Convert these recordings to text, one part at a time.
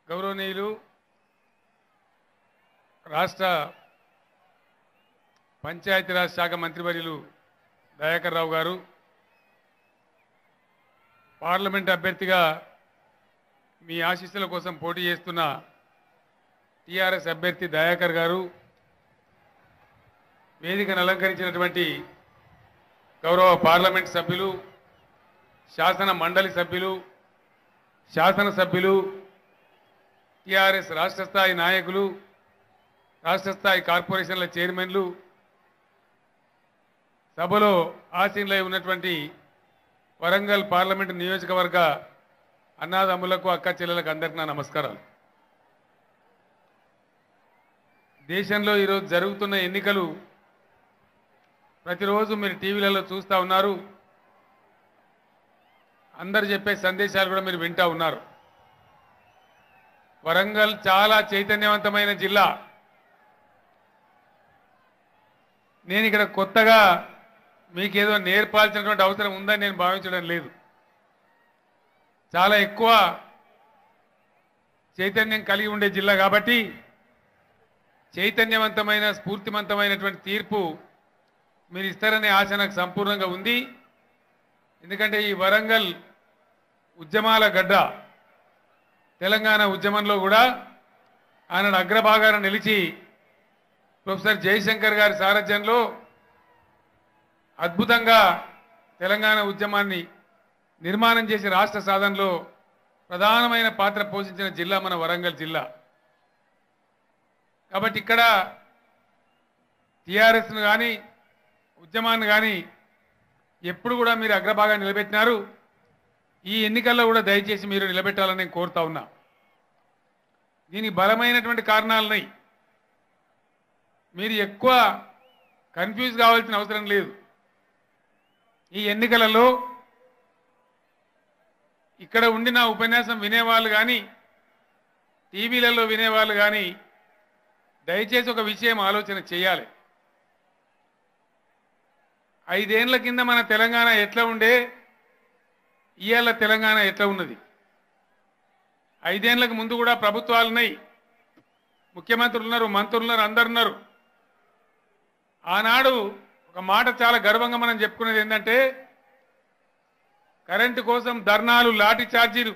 గౌరవనీయులు రాష్ట్ర పంచాయతీరాజ్ శాఖ మంత్రివర్యులు దయాకర్ రావు గారు, పార్లమెంట్ అభ్యర్థిగా మీ ఆశీస్సుల కోసం పోటీ చేస్తున్న టీఆర్ఎస్ అభ్యర్థి దయాకర్ గారు, వేదికను అలంకరించినటువంటి గౌరవ పార్లమెంట్ సభ్యులు, శాసన మండలి సభ్యులు, శాసనసభ్యులు, టీఆర్ఎస్ రాష్ట్ర స్థాయి నాయకులు, రాష్ట్ర స్థాయి కార్పొరేషన్ల చైర్మన్లు, సభలో ఆసీనులై ఉన్నటువంటి వరంగల్ పార్లమెంటు నియోజకవర్గ అన్నాదమ్ములకు, అక్క చెల్లెలకు అందరికీ నా నమస్కారాలు. దేశంలో ఈరోజు జరుగుతున్న ఎన్నికలు ప్రతిరోజు మీరు టీవీలలో చూస్తూ ఉన్నారు. అందరు చెప్పే సందేశాలు కూడా మీరు వింటూ ఉన్నారు. వరంగల్ చాలా చైతన్యవంతమైన జిల్లా. నేను ఇక్కడ కొత్తగా మీకేదో నేర్పాల్సినటువంటి అవసరం ఉందని నేను భావించడం లేదు. చాలా ఎక్కువ చైతన్యం కలిగి ఉండే జిల్లా కాబట్టి చైతన్యవంతమైన, స్ఫూర్తివంతమైనటువంటి తీర్పు మీరు ఇస్తారనే ఆశ నాకు సంపూర్ణంగా ఉంది. ఎందుకంటే ఈ వరంగల్ ఉద్యమాల గడ్డ. తెలంగాణ ఉద్యమంలో కూడా ఆనాడు అగ్రభాగాన నిలిచి ప్రొఫెసర్ జయశంకర్ గారి సారథ్యంలో అద్భుతంగా తెలంగాణ ఉద్యమాన్ని నిర్మాణం చేసి రాష్ట్ర సాధనలో ప్రధానమైన పాత్ర పోషించిన జిల్లా మన వరంగల్ జిల్లా. కాబట్టి ఇక్కడ టీఆర్ఎస్ను కానీ ఉద్యమాన్ని కానీ ఎప్పుడు కూడా మీరు అగ్రభాగాన్ని నిలబెట్టినారు. ఈ ఎన్నికల్లో కూడా దయచేసి మీరు నిలబెట్టాలని నేను కోరుతా ఉన్నా. దీనికి బలమైనటువంటి కారణాలున్నాయి. మీరు ఎక్కువ కన్ఫ్యూజ్ కావాల్సిన అవసరం లేదు. ఈ ఎన్నికలలో ఇక్కడ ఉండి నా ఉపన్యాసం వినేవాళ్ళు కానీ, టీవీలలో వినేవాళ్ళు కానీ దయచేసి ఒక విషయం ఆలోచన చేయాలి. 5 ఏళ్ల కింద మన తెలంగాణ ఎట్లా ఉండే, ఇవాళ తెలంగాణ ఎట్లా ఉన్నది. 5 ఏళ్లకు ముందు కూడా ప్రభుత్వాలు ఉన్నాయి, ముఖ్యమంత్రులు ఉన్నారు, మంత్రులు ఉన్నారు, అందరు ఉన్నారు. ఆనాడు ఒక మాట చాలా గర్వంగా మనం చెప్పుకునేది ఏంటంటే, కరెంటు కోసం ధర్నాలు, లాఠీ ఛార్జీలు,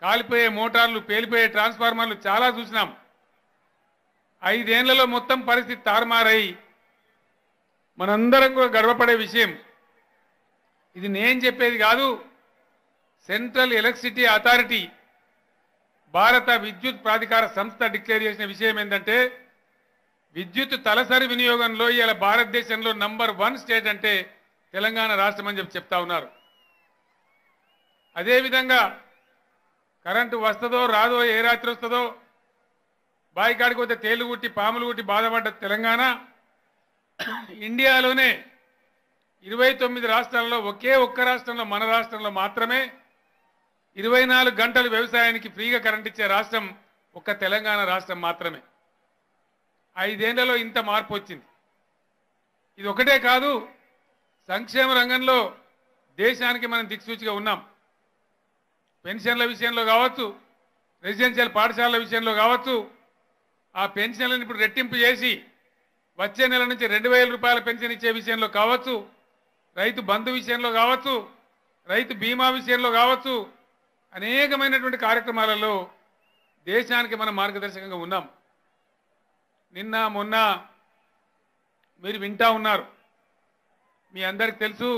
కాలిపోయే మోటార్లు, పేలిపోయే ట్రాన్స్ఫార్మర్లు చాలా చూసినాం. 5 ఏళ్లలో మొత్తం పరిస్థితి తారుమారై మనందరం కూడా గర్వపడే విషయం. ఇది నేను చెప్పేది కాదు. సెంట్రల్ ఎలక్ట్రిసిటీ అథారిటీ, భారత విద్యుత్ ప్రాధికార సంస్థ డిక్లేర్ చేసిన విషయం ఏంటంటే, విద్యుత్ తలసరి వినియోగంలో ఇవాళ భారతదేశంలో నంబర్ 1 స్టేట్ అంటే తెలంగాణ రాష్ట్రం అని చెప్తా ఉన్నారు. అదేవిధంగా కరెంటు వస్తుందో రాదో, ఏ రాత్రి వస్తుందో, బాయికాడికి పోతే తేలు కుట్టి పాములు కుట్టి బాధపడ్డ తెలంగాణ ఇండియాలోనే 29 రాష్ట్రాల్లో ఒకే ఒక్క రాష్ట్రంలో, మన రాష్ట్రంలో మాత్రమే 24 గంటలు వ్యవసాయానికి ఫ్రీగా కరెంట్ ఇచ్చే రాష్ట్రం ఒక్క తెలంగాణ రాష్ట్రం మాత్రమే. 5 ఏళ్లలో ఇంత మార్పు వచ్చింది. ఇది ఒకటే కాదు, సంక్షేమ రంగంలో దేశానికి మనం దిక్సూచిగా ఉన్నాం. పెన్షన్ల విషయంలో కావచ్చు, రెసిడెన్షియల్ పాఠశాలల విషయంలో కావచ్చు, ఆ పెన్షన్లను ఇప్పుడు రెట్టింపు చేసి వచ్చే నెల నుంచి 2000 రూపాయల పెన్షన్ ఇచ్చే విషయంలో కావచ్చు, రైతు బంధు విషయంలో కావచ్చు, రైతు బీమా విషయంలో కావచ్చు, అనేకమైనటువంటి కార్యక్రమాలలో దేశానికి మనం మార్గదర్శకంగా ఉన్నాం. నిన్న మొన్న మీరు వింటా ఉన్నారు. మీ అందరికి తెలుసు,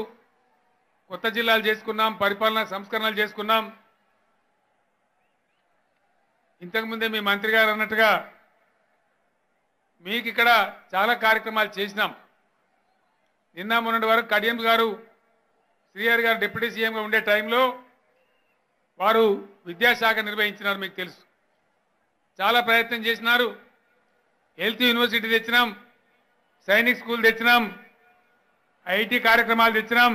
కొత్త జిల్లాలు చేసుకున్నాం, పరిపాలనా సంస్కరణలు చేసుకున్నాం. ఇంతకుముందే మీ మంత్రి గారు అన్నట్టుగా మీకు ఇక్కడ చాలా కార్యక్రమాలు చేసినాం. నిన్న మొన్నటి వరకు కడియం గారు, శ్రీహరి గారు డిప్యూటీ సీఎంగా ఉండే టైంలో వారు విద్యాశాఖ నిర్వహించినారు, మీకు తెలుసు. చాలా ప్రయత్నం చేసినారు. హెల్త్ యూనివర్సిటీ తెచ్చినాం, సైనిక్ స్కూల్ తెచ్చినాం, ఐటీ కార్యక్రమాలు తెచ్చినాం,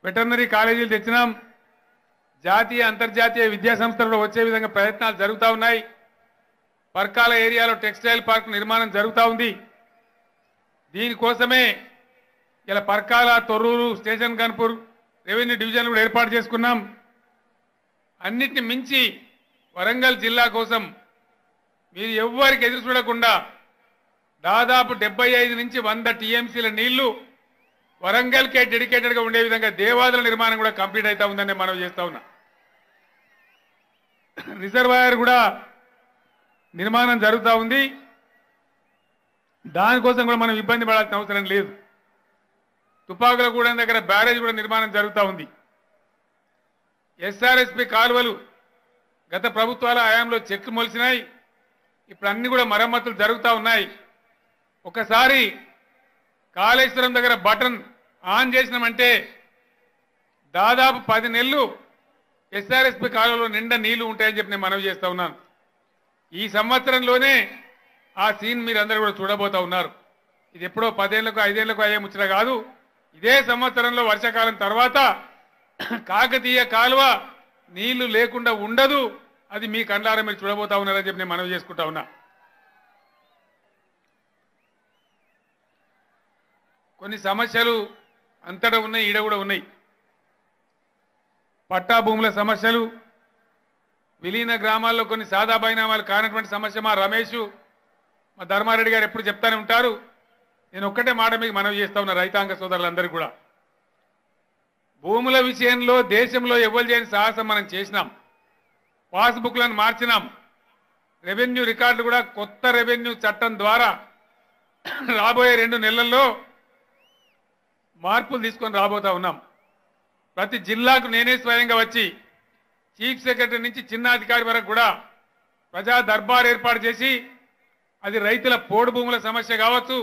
వెటర్నరీ కాలేజీలు తెచ్చినాం, జాతీయ అంతర్జాతీయ విద్యా సంస్థలలో వచ్చే విధంగా ప్రయత్నాలు జరుగుతూ ఉన్నాయి. పర్కాల ఏరియాలో టెక్స్టైల్ పార్క్ నిర్మాణం జరుగుతూ ఉంది. దీనికోసమే ఇలా పర్కాల, తొర్రూరు, స్టేషన్ గన్పూర్ రెవెన్యూ డివిజన్లు కూడా ఏర్పాటు చేసుకున్నాం. అన్నిటిని మించి వరంగల్ జిల్లా కోసం మీరు ఎవ్వరికి ఎదురు చూడకుండా దాదాపు 75 నుంచి 100 టీఎంసీల నీళ్లు వరంగల్కే డెడికేటెడ్గా ఉండే విధంగా దేవాదుల నిర్మాణం కూడా కంప్లీట్ అవుతా ఉందని మనం చేస్తా ఉన్నా. రిజర్వాయర్ కూడా నిర్మాణం జరుగుతూ ఉంది. దానికోసం కూడా మనం ఇబ్బంది పడాల్సిన అవసరం లేదు. తుపాకులగూడెం దగ్గర బ్యారేజ్ కూడా నిర్మాణం జరుగుతూ ఉంది. ఎస్ఆర్ఎస్పి కాలువలు గత ప్రభుత్వాల హయాంలో చెట్లు మొలిసినాయి. ఇప్పుడు అన్ని కూడా మరమ్మతులు జరుగుతూ ఉన్నాయి. ఒకసారి కాళేశ్వరం దగ్గర బటన్ ఆన్ చేసినామంటే దాదాపు 10 నెలలు ఎస్ఆర్ఎస్పి కాలువలో నిండా నీళ్లు ఉంటాయని చెప్పి నేను మనవి చేస్తా ఉన్నాను. ఈ సంవత్సరంలోనే ఆ సీన్ మీరందరూ కూడా చూడబోతా ఉన్నారు. ఇది ఎప్పుడో 10 ఏళ్లకు 5 ఏళ్లకు అయ్యే ముచ్చట కాదు. ఇదే సంవత్సరంలో వర్షాకాలం తర్వాత కాకతీయ కాలువ నీళ్లు లేకుండా ఉండదు. అది మీ కండ్లారా మీరు చూడబోతా ఉన్నారని చెప్పి నేను మనవి చేసుకుంటా ఉన్నా. కొన్ని సమస్యలు అంతటా ఉన్నాయి, ఈడ కూడా ఉన్నాయి. పట్టా భూముల సమస్యలు, విలీన గ్రామాల్లో కొన్ని సాదా బైనామాలు కానటువంటి సమస్య మా రమేష్, మా ధర్మారెడ్డి గారు ఎప్పుడు చెప్తానే ఉంటారు. నేను ఒక్కటే మాట మీకు మనవి చేస్తా ఉన్నా రైతాంగ సోదరులందరికీ కూడా. భూముల విషయంలో దేశంలో ఎవ్వరు చేయని సాహసం మనం చేసినాం. పాస్బుక్లను మార్చినాం. రెవెన్యూ రికార్డులు కూడా కొత్త రెవెన్యూ చట్టం ద్వారా రాబోయే 2 నెలల్లో మార్పులు తీసుకొని రాబోతా ఉన్నాం. ప్రతి జిల్లాకు నేనే స్వయంగా వచ్చి చీఫ్ సెక్రటరీ నుంచి చిన్న అధికారి వరకు కూడా ప్రజా దర్బార్ ఏర్పాటు చేసి అది రైతుల పోడు భూముల సమస్య కావచ్చు,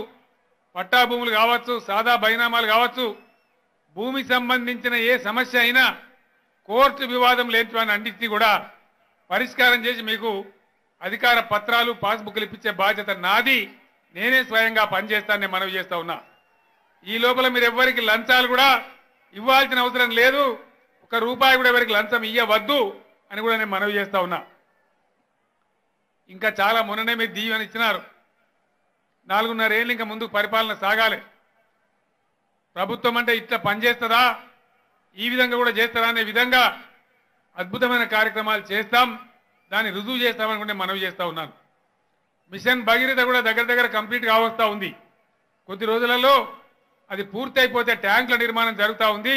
పట్టా భూములు కావచ్చు, సాదా బైనామాలు కావచ్చు, భూమి సంబంధించిన ఏ సమస్య అయినా కోర్టు వివాదం లేని అన్నింటినీ కూడా పరిష్కారం చేసి మీకు అధికార పత్రాలు పాస్బుక్లు ఇప్పించే బాధ్యత నాది. నేనే స్వయంగా పనిచేస్తానని మనవి చేస్తా ఉన్నా. ఈ లోపల మీరు ఎవరికి లంచాలు కూడా ఇవ్వాల్సిన అవసరం లేదు. ₹1 కూడా ఎవరికి లంచం ఇవ్వవద్దు అని కూడా నేను మనవి చేస్తా ఉన్నా. ఇంకా చాలా మొన్ననే మీరు దీవెన ఇచ్చినారు. 4.5 ఏళ్ళు ఇంకా ముందుకు పరిపాలన సాగాలి. ప్రభుత్వం అంటే ఇట్లా పనిచేస్తుందా, ఈ విధంగా కూడా చేస్తారా అనే విధంగా అద్భుతమైన కార్యక్రమాలు చేస్తాం. దాన్ని రుజువు చేస్తామనుకుంటే మనవి చేస్తా ఉన్నాను. మిషన్ భగీరథ కూడా దగ్గర కంప్లీట్ కావస్తా ఉంది. కొద్ది రోజులలో అది పూర్తి అయిపోతే ట్యాంకుల నిర్మాణం జరుగుతూ ఉంది.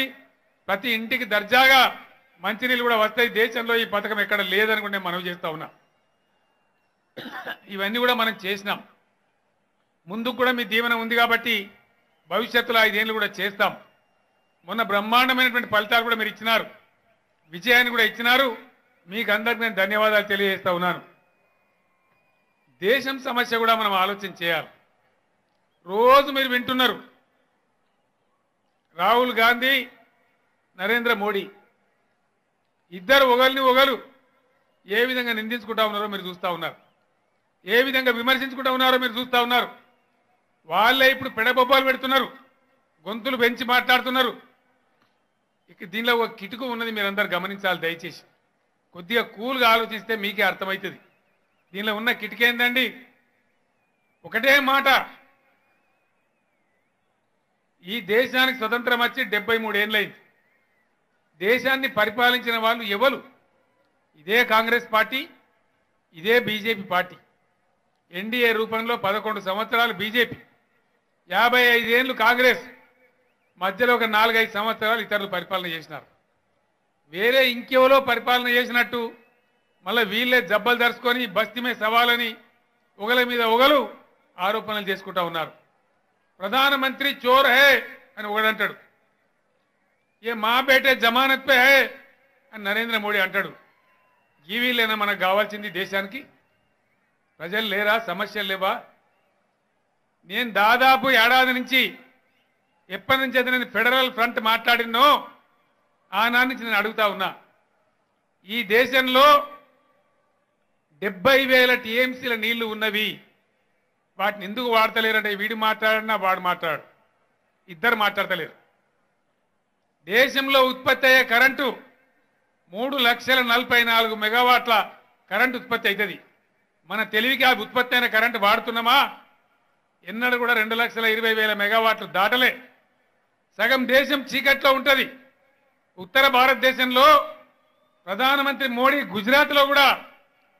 ప్రతి ఇంటికి దర్జాగా మంచినీళ్ళు కూడా వస్తాయి. దేశంలో ఈ పథకం ఎక్కడ లేదనుకుంటే మనవి చేస్తా ఉన్నా. ఇవన్నీ కూడా మనం చేసినాం. ముందుకు కూడా మీ దీవెన ఉంది కాబట్టి భవిష్యత్తులో 5 ఏళ్ళు కూడా చేస్తాం. మొన్న బ్రహ్మాండమైనటువంటి ఫలితాలు కూడా మీరు ఇచ్చినారు, విజయాన్ని కూడా ఇచ్చినారు. మీకు అందరికి నేను ధన్యవాదాలు తెలియజేస్తా ఉన్నాను. దేశం సమస్య కూడా మనం ఆలోచన చేయాలి. రోజు మీరు వింటున్నారు రాహుల్ గాంధీ, నరేంద్ర మోడీ ఇద్దరు ఒకరిని ఒకరు ఏ విధంగా నిందించుకుంటా ఉన్నారో మీరు చూస్తూ ఉన్నారు, ఏ విధంగా విమర్శించుకుంటా ఉన్నారో మీరు చూస్తూ ఉన్నారు. వాళ్ళే ఇప్పుడు పెడబొబ్బాలు పెడుతున్నారు, గొంతులు పెంచి మాట్లాడుతున్నారు. ఇక దీనిలో ఒక కిటుకు ఉన్నది, మీరందరూ గమనించాలి దయచేసి. కొద్దిగా కూల్గా ఆలోచిస్తే మీకే అర్థమవుతుంది. దీనిలో ఉన్న కిటికేందండి, ఒకటే మాట. ఈ దేశానికి స్వతంత్రం వచ్చి 73 ఏళ్ళైంది. దేశాన్ని పరిపాలించిన వాళ్ళు ఎవరు? ఇదే కాంగ్రెస్ పార్టీ, ఇదే బీజేపీ పార్టీ. ఎన్డీఏ రూపంలో 11 సంవత్సరాలు బీజేపీ, 55 ఏళ్ళు కాంగ్రెస్, మధ్యలో ఒక 4-5 సంవత్సరాలు ఇతరులు పరిపాలన చేసినారు. వేరే ఇంకెవరో పరిపాలన చేసినట్టు మళ్ళీ వీళ్ళే జబ్బలు దరుచుకొని బస్తీమే సవాలని ఒకల మీద ఒకరు ఆరోపణలు చేసుకుంటా ఉన్నారు. ప్రధానమంత్రి చోర్ హే అని ఒకడంటాడు, ఏ మా బేటే జమానత్ పే హే అని నరేంద్ర మోడీ అంటాడు. ఈ వీళ్ళైనా మనకు కావాల్సింది దేశానికి? ప్రజలు లేరా? సమస్యలు లేవా? నేను దాదాపు ఏడాది నుంచి ఎప్పటి నుంచి అయితే నేను ఫెడరల్ ఫ్రంట్ మాట్లాడినో ఆనాటి నుంచి నేను అడుగుతా ఉన్నా. ఈ దేశంలో 70,000 టీఎంసీల నీళ్లు ఉన్నవి, వాటిని ఎందుకు వాడతలేరంటే వీడు మాట్లాడినా వాడు మాట్లాడు, ఇద్దరు మాట్లాడతలేరు. దేశంలో ఉత్పత్తి అయ్యే కరెంటు 3,44,000 మెగావాట్ల కరెంటు ఉత్పత్తి అవుతుంది. మన తెలివికి ఆ ఉత్పత్తి అయిన కరెంటు వాడుతున్నామా? ఎన్నడూ కూడా 2,20,000 మెగావాట్లు దాటలే. సగం దేశం చీకట్లో ఉంటుంది. ఉత్తర భారతదేశంలో ప్రధానమంత్రి మోడీ గుజరాత్లో కూడా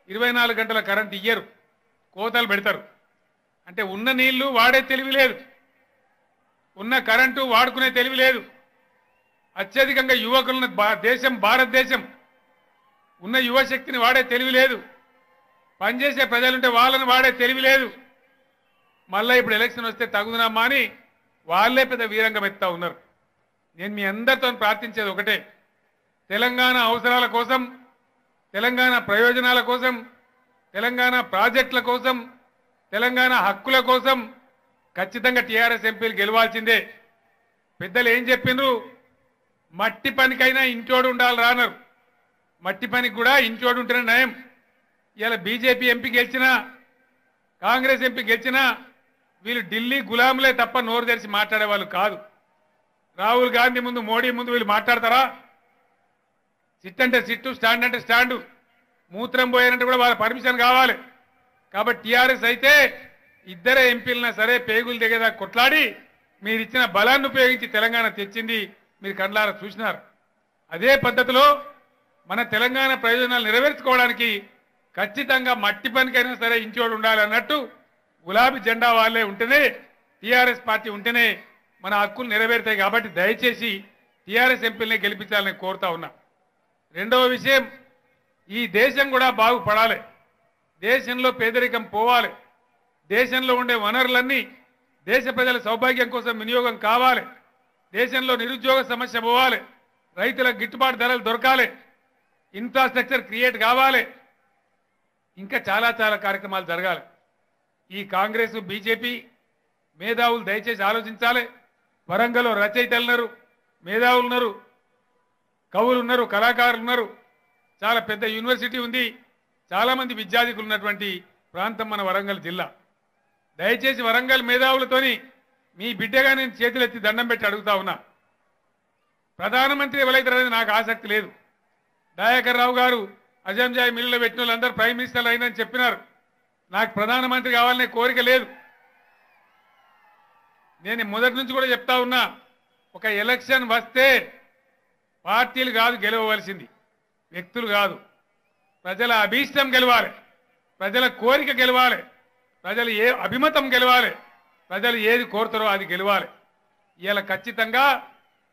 24 గంటల కరెంట్ ఇయ్యరు, కోతలు పెడతారు. అంటే ఉన్న నీళ్లు వాడే తెలివి లేదు, ఉన్న కరెంటు వాడుకునే తెలివి లేదు. అత్యధికంగా యువకులను దేశం భారతదేశం ఉన్న యువశక్తిని వాడే తెలివి లేదు. పనిచేసే ప్రజలుంటే వాళ్ళని వాడే తెలివి లేదు. మళ్ళీ ఇప్పుడు ఎలక్షన్ వస్తే తగుదనమ్మా అని వాళ్ళే పెద్ద వీరంగం ఎత్తా ఉన్నారు. నేను మీ అందరితో ప్రార్థించేది ఒకటే, తెలంగాణ అవసరాల కోసం, తెలంగాణ ప్రయోజనాల కోసం, తెలంగాణ ప్రాజెక్టుల కోసం, తెలంగాణ హక్కుల కోసం ఖచ్చితంగా టీఆర్ఎస్ ఎంపీలు గెలవాల్సిందే. పెద్దలు ఏం చెప్పిండ్రు, మట్టి పనికైనా ఇంచోడు ఉండాలి రానరు. మట్టి పనికి కూడా ఇంచోడు ఉంటేనే నయం. ఇలా బీజేపీ ఎంపీ గెలిచినా, కాంగ్రెస్ ఎంపీ గెలిచినా వీళ్ళు ఢిల్లీ గులాములే తప్ప నోరు తెరిచి మాట్లాడే వాళ్ళు కాదు. రాహుల్ గాంధీ ముందు, మోడీ ముందు వీళ్ళు మాట్లాడతారా? సిట్ అంటే సిట్టు, స్టాండ్ అంటే స్టాండు. మూత్రం పోయారంటే కూడా వాళ్ళ పర్మిషన్ కావాలి. కాబట్టి టీఆర్ఎస్ అయితే ఇద్దరే ఎంపీలన్నా సరే పేగులు దిగేదా కొట్లాడి మీరు ఇచ్చిన బలాన్ని ఉపయోగించి తెలంగాణ తెచ్చింది మీరు కండ్లారా చూసినారు. అదే పద్ధతిలో మన తెలంగాణ ప్రయోజనాలు నెరవేర్చుకోవడానికి ఖచ్చితంగా మట్టి పనికైనా సరే ఇంచోడు ఉండాలి అన్నట్టు గులాబీ జెండా వాళ్ళే ఉంటేనే, టీఆర్ఎస్ పార్టీ ఉంటేనే మన హక్కులు నెరవేరుతాయి. కాబట్టి దయచేసి టీఆర్ఎస్ ఎంపీలనే గెలిపించాలని కోరుతా ఉన్నా. రెండవ విషయం, ఈ దేశం కూడా బాగుపడాలి, దేశంలో పేదరికం పోవాలి, దేశంలో ఉండే వనరులన్నీ దేశ ప్రజల సౌభాగ్యం కోసం వినియోగం కావాలి, దేశంలో నిరుద్యోగ సమస్య పోవాలి, రైతులకు గిట్టుబాటు ధరలు దొరకాలి, ఇన్ఫ్రాస్ట్రక్చర్ క్రియేట్ కావాలి, ఇంకా చాలా చాలా కార్యక్రమాలు జరగాలి. ఈ కాంగ్రెస్ బీజేపీ మేధావులు దయచేసి ఆలోచించాలి. వరంగల్లో రచయితలు ఉన్నారు, మేధావులు ఉన్నారు, కవులు ఉన్నారు, కళాకారులు ఉన్నారు, చాలా పెద్ద యూనివర్సిటీ ఉంది, చాలా మంది విద్యార్థులు ఉన్నటువంటి ప్రాంతం మన వరంగల్ జిల్లా. దయచేసి వరంగల్ మేధావులతోని మీ బిడ్డగా నేను చేతులెత్తి దండం పెట్టి అడుగుతా ఉన్నా. ప్రధానమంత్రి ఎవరైతే నాకు ఆసక్తి లేదు. దయాకర్ రావు గారు అజంజాయి మిల్లులో పెట్టిన వాళ్ళందరూ ప్రైమ్ మినిస్టర్లు అయినని చెప్పినారు. నాకు ప్రధానమంత్రి కావాలనే కోరిక లేదు. నేను మొదటి నుంచి కూడా చెప్తా ఉన్నా, ఒక ఎలక్షన్ వస్తే పార్టీలు కాదు గెలవవలసింది, వ్యక్తులు కాదు, ప్రజల అభీష్టం గెలవాలి, ప్రజల కోరిక గెలవాలి, ప్రజలు ఏ అభిమతం గెలవాలి, ప్రజలు ఏది కోరుతారో అది గెలవాలి. ఇలా ఖచ్చితంగా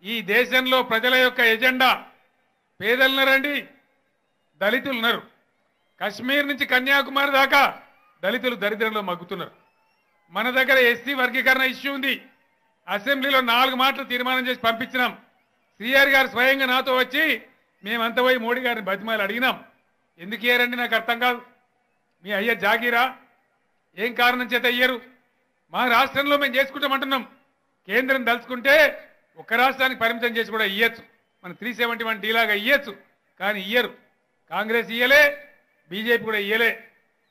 ఈ దేశంలో ప్రజల యొక్క ఎజెండా, పేదలున్నారండి, దళితులు ఉన్నారు, కశ్మీర్ నుంచి కన్యాకుమారి దాకా దళితులు దరిద్రంలో మగ్గుతున్నారు. మన దగ్గర ఎస్సీ వర్గీకరణ ఇష్యూ ఉంది. అసెంబ్లీలో 4 మాటలు తీర్మానం చేసి పంపించినాం. శ్రీఆర్ గారు స్వయంగా నాతో వచ్చి మేమంతా పోయి మోడీ గారిని బతిమాలు అడిగినాం. ఎందుకు ఇయ్యారండి నాకు అర్థం కాదు. మీ అయ్య జాగీరా, ఏం కారణం చేత ఇయ్యరు? మా రాష్ట్రంలో మేము చేసుకుంటామంటున్నాం. కేంద్రం దలుచుకుంటే ఒక రాష్ట్రానికి పరిమితం చేసి కూడా ఇయ్యచ్చు, మన 371 డీలాగా ఇయ్యచ్చు, కానీ ఇయ్యరు. కాంగ్రెస్ ఇయ్యలే, బీజేపీ కూడా ఇయ్యలే.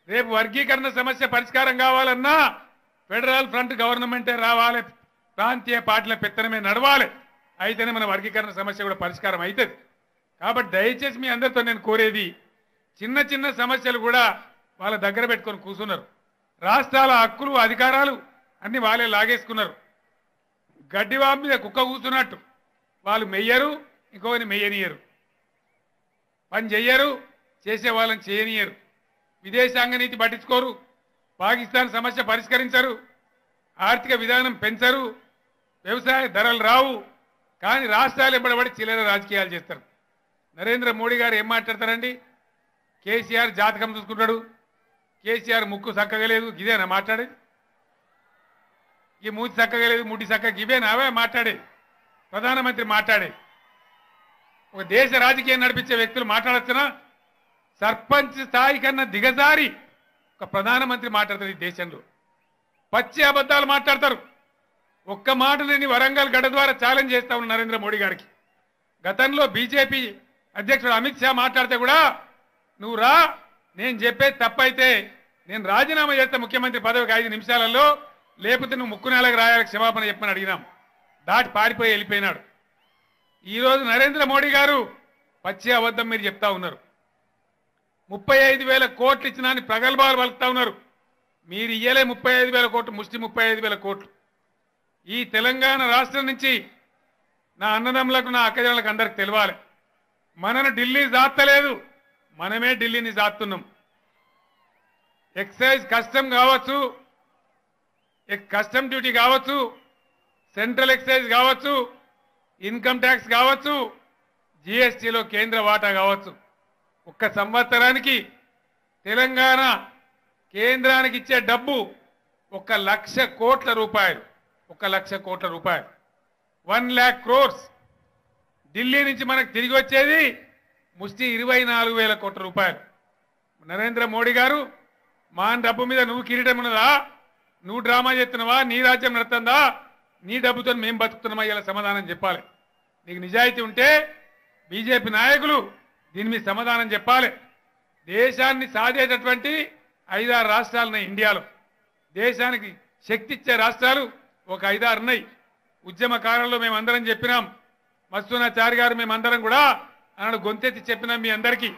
రేపు వర్గీకరణ సమస్య పరిష్కారం కావాలన్నా ఫెడరల్ ఫ్రంట్ గవర్నమెంటే రావాలి, ప్రాంతీయ పార్టీల పెత్తనమే నడవాలి, అయితేనే మన వర్గీకరణ సమస్య కూడా పరిష్కారం అవుతుంది. కాబట్టి దయచేసి మీ అందరితో నేను కోరేది, చిన్న చిన్న సమస్యలు కూడా వాళ్ళ దగ్గర పెట్టుకొని కూర్చున్నారు. రాష్ట్రాల హక్కులు అధికారాలు అన్ని వాళ్ళే లాగేసుకున్నారు. గడ్డివాం మీద కుక్క కూర్చున్నట్టు వాళ్ళు మెయ్యరు, ఇంకొకరిని మెయ్యనియరు, పని చెయ్యరు, చేసే వాళ్ళని చేయనియరు, విదేశాంగ నీతి పట్టించుకోరు, పాకిస్తాన్ సమస్య పరిష్కరించరు, ఆర్థిక విధానం పెంచరు, వ్యవసాయ ధరలు రావు, కానీ రాష్ట్రాలు ఎంబడబడి చిల్లర రాజకీయాలు చేస్తారు. నరేంద్ర మోడీ గారు ఏం మాట్లాడతారండి? కేసీఆర్ జాతకం చూసుకుంటాడు, కేసీఆర్ ముక్కు చక్కగలేదు, ఇదేనా మాట్లాడేది? ఈ మూతి చక్కగలేదు, ముడి చక్కగా ఇవేనా అవే మాట్లాడేది? ప్రధానమంత్రి మాట్లాడేది? ఒక దేశ రాజకీయం నడిపించే వ్యక్తులు మాట్లాడచ్చునా? సర్పంచ్ స్థాయి కన్నా దిగజారి ఒక ప్రధానమంత్రి మాట్లాడతారు. ఈ దేశంలో పచ్చి అబద్ధాలు మాట్లాడతారు. ఒక్క మాట నేను వరంగల్ గడ్డ ద్వారా ఛాలెంజ్ చేస్తా ఉన్నా నరేంద్ర మోడీ గారికి. గతంలో బీజేపీ అధ్యక్షుడు అమిత్ షా మాట్లాడితే కూడా నువ్వు రా, నేను చెప్పేది తప్పైతే నేను రాజీనామా చేస్తా ముఖ్యమంత్రి పదవికి 5 నిమిషాలలో, లేకపోతే నువ్వు ముక్కు నేలకు రాయాలి క్షమాపణ చెప్పమని అడిగినాం. దాటి పారిపోయి వెళ్ళిపోయినాడు. ఈరోజు నరేంద్ర మోడీ గారు పచ్చి అబద్ధం మీరు చెప్తా ఉన్నారు. 35,000 కోట్లు ఇచ్చినా అని ప్రగల్భాలు పలుకుతా ఉన్నారు. మీరు ఇయ్యలే 35,000 కోట్లు, ముష్టి 35,000 కోట్లు. ఈ తెలంగాణ రాష్ట్రం నుంచి నా అన్నదమ్ములకు, నా అక్కజనులకు అందరికి తెలవాలి, మనను ఢిల్లీ జాత్తలేదు, మనమే ఢిల్లీని జాస్తున్నాం. ఎక్సైజ్ కస్టమ్ కావచ్చు, కస్టమ్ డ్యూటీ కావచ్చు, సెంట్రల్ ఎక్సైజ్ కావచ్చు, ఇన్కమ్ ట్యాక్స్ కావచ్చు, జిఎస్టీలో కేంద్ర వాటా కావచ్చు. ఒక్క సంవత్సరానికి తెలంగాణ కేంద్రానికి ఇచ్చే డబ్బు 1,00,000 కోట్ల రూపాయలు. 1,00,000 కోట్ల రూపాయలు, 1,00,000 crores. ఢిల్లీ నుంచి మనకు తిరిగి వచ్చేది ముష్టి 24,000 కోట్ల రూపాయలు. నరేంద్ర మోడీ గారు మా డబ్బు మీద నువ్వు కిరీటం ఉన్నదా, నువ్వు డ్రామా చేస్తున్నావా, నీ రాజ్యం నడుతుందా, నీ డబ్బుతో మేము బతుకుతున్నామా, ఇలా సమాధానం చెప్పాలి. నీకు నిజాయితీ ఉంటే బీజేపీ నాయకులు దీని మీద సమాధానం చెప్పాలి. దేశాన్ని సాధేటటువంటి 5-6 రాష్ట్రాలు ఉన్నాయి ఇండియాలో. దేశానికి శక్తి ఇచ్చే రాష్ట్రాలు ఒక 5-6 ఉన్నాయి. ఉద్యమకాలంలో మేమందరం చెప్పినాం, మస్తూనాచారి గారు మేమందరం కూడా అన్నాడు గొంతెత్తి చెప్పినాం మీ అందరికీ.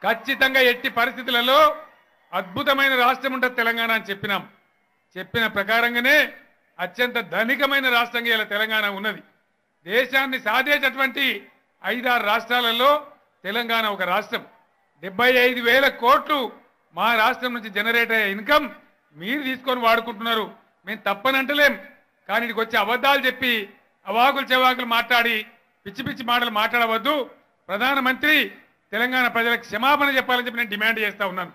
ఖచ్చితంగా ఎట్టి పరిస్థితులలో అద్భుతమైన రాష్ట్రం ఉంటుంది తెలంగాణ అని చెప్పినాం. చెప్పిన ప్రకారంగానే అత్యంత ధనికమైన రాష్ట్రంగా ఇలా తెలంగాణ ఉన్నది. దేశాన్ని సాధేటటువంటి 5-6 రాష్ట్రాలలో తెలంగాణ ఒక రాష్ట్రం. 75,000 కోట్లు మా రాష్ట్రం నుంచి జనరేట్ అయ్యే ఇన్కమ్ మీరు తీసుకొని వాడుకుంటున్నారు. మేము తప్పనంటలేం, కానీ ఇక్కడికి వచ్చి అబద్ధాలు చెప్పి అవాకులు చెవాకులు మాట్లాడి పిచ్చి పిచ్చి మాటలు మాట్లాడవద్దు. ప్రధానమంత్రి తెలంగాణ ప్రజలకు క్షమాపణ చెప్పాలని చెప్పి నేను డిమాండ్ చేస్తా ఉన్నాను.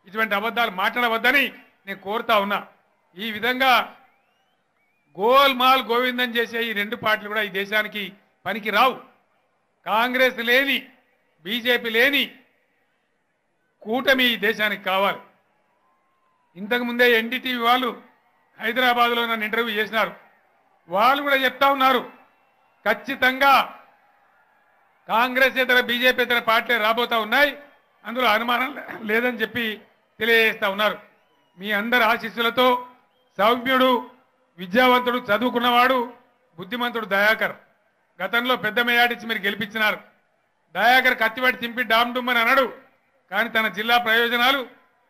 ఇటువంటి అబద్ధాలు మాట్లాడవద్దని నేను కోరుతా ఉన్నా. ఈ విధంగా గోల్మాల్ గోవిందం చేసే ఈ 2 పార్టీలు కూడా ఈ దేశానికి పనికి రావు. కాంగ్రెస్ లేని, బీజేపీ లేని కూటమి ఈ దేశానికి కావాలి. ఇంతకుముందే ఎన్డీటీవీ వాళ్ళు హైదరాబాద్లో నన్ను ఇంటర్వ్యూ చేసినారు. వాళ్ళు కూడా చెప్తా ఉన్నారు ఖచ్చితంగా కాంగ్రెస్ ఇతర బీజేపీ ఇతర పార్టీలు రాబోతా ఉన్నాయి, అందులో అనుమానం లేదని చెప్పి తెలియజేస్తా ఉన్నారు. మీ అందరి ఆశీస్సులతో సౌమ్యుడు, విద్యావంతుడు, చదువుకున్నవాడు, బుద్ధిమంతుడు దయాకర్ గతంలో పెద్ద మేయాడిచ్చి మీరు గెలిపించినారు. దయాకర్ కత్తిపట్టి తింపి డామ్ డుమ్ అని అన్నాడు, కానీ తన జిల్లా ప్రయోజనాలు,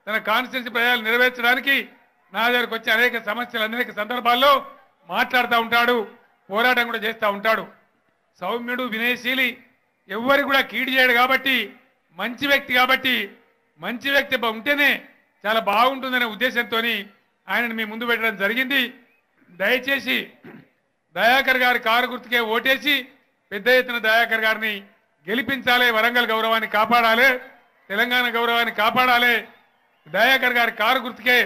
తన కాన్స్టిట్యూన్సీ ప్రయోజనాలు నెరవేర్చడానికి నా దగ్గరకు వచ్చి అనేక సమస్యలు అనేక సందర్భాల్లో మాట్లాడుతూ ఉంటాడు, పోరాటం కూడా చేస్తూ ఉంటాడు. సౌమ్యుడు, వినయశీలి, ఎవరు కూడా కీడు చేయడు కాబట్టి, మంచి వ్యక్తి కాబట్టి, మంచి వ్యక్తి ఉంటేనే చాలా బాగుంటుందనే ఉద్దేశంతో ఆయనను మీ ముందు పెట్టడం జరిగింది. దయచేసి దయాకర్ గారి కారు గుర్తుకే ఓటేసి పెద్ద ఎత్తున దయాకర్ గారిని గెలిపించాలి. వరంగల్ గౌరవాన్ని కాపాడాలి, తెలంగాణ గౌరవాన్ని కాపాడాలి. దయాకర్ గారి కారు గుర్తుకే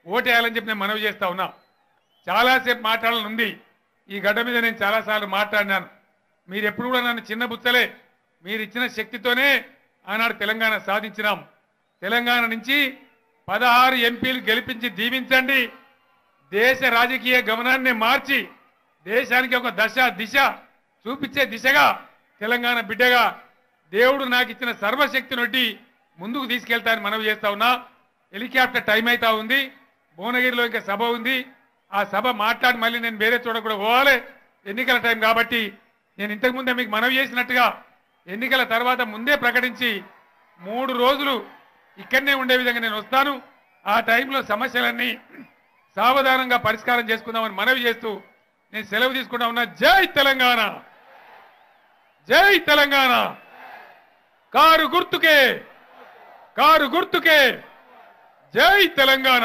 ఓటేయాలని చెప్పి నేను మనవి చేస్తా ఉన్నా. చాలాసేపు మాట్లాడాలనుంది. ఈ గడ్డ మీద నేను చాలాసార్లు మాట్లాడినాను. మీరు ఎప్పుడు కూడా నన్ను చిన్న బుచ్చలే. మీరు ఇచ్చిన శక్తితోనే ఆనాడు తెలంగాణ సాధించినాం. తెలంగాణ నుంచి 16 ఎంపీలు గెలిపించి దీవించండి. దేశ రాజకీయ గమనాన్ని మార్చి దేశానికి ఒక దిశ చూపించే దిశగా తెలంగాణ బిడ్డగా దేవుడు నాకు ఇచ్చిన సర్వశక్తినొడ్డి ముందుకు తీసుకెళ్తానని మనవి చేస్తా ఉన్నా. హెలికాప్టర్ టైం అవుతా ఉంది. భువనగిరిలో ఇంకా సభ ఉంది. ఆ సభ మాట్లాడి మళ్ళీ నేను వేరే చోట కూడా పోవాలి. ఎన్నికల టైం కాబట్టి నేను ఇంతకుముందే మీకు మనవి చేసినట్టుగా ఎన్నికల తర్వాత ముందే ప్రకటించి 3 రోజులు ఇక్కడనే ఉండే విధంగా నేను వస్తాను. ఆ టైంలో సమస్యలన్నీ సావధానంగా పరిష్కారం చేసుకుందామని మనవి చేస్తూ నేను సెలవు తీసుకుంటా ఉన్నా. జై తెలంగాణ, జై తెలంగాణ. కారు గుర్తుకే జై తెలంగాణ.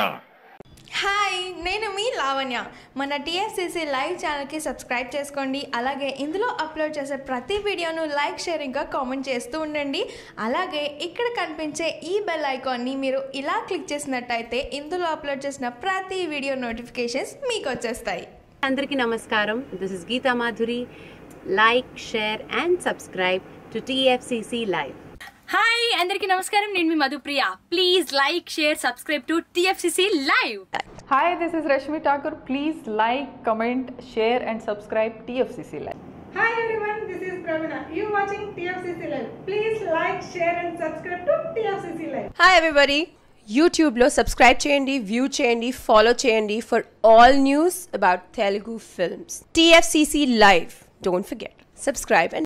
హాయ్, నేను మీ లావణ్య. మన టీఎఫ్సీసీ లైవ్ ఛానల్కి సబ్స్క్రైబ్ చేసుకోండి. అలాగే ఇందులో అప్లోడ్ చేసే ప్రతి వీడియోను లైక్, షేర్ ఇంకా కామెంట్ చేస్తూ ఉండండి. అలాగే ఇక్కడ కనిపించే ఈ బెల్ ఐకాన్ని మీరు ఇలా క్లిక్ చేసినట్టయితే ఇందులో అప్లోడ్ చేసిన ప్రతి వీడియో నోటిఫికేషన్స్ మీకు వచ్చేస్తాయి. అందరికీ నమస్కారం. This is Geeta Madhuri. Like, share and subscribe to TFCC live. Hi, అందరికీ నమస్కారం. నేను మీ Madhupriya. Please like, share, subscribe to TFCC live. Hi, this is Rashmi Thakur. Please like, comment, share and subscribe TFCC Live. Hi everyone, this is Pravina. You watching TFCC Live. Please like, share and subscribe to TFCC Live. Hi everybody. యూట్యూబ్లో subscribe చేయండి, view చేయండి, follow చేయండి for all news about Telugu films. TFCC Live. Don't forget. Subscribe and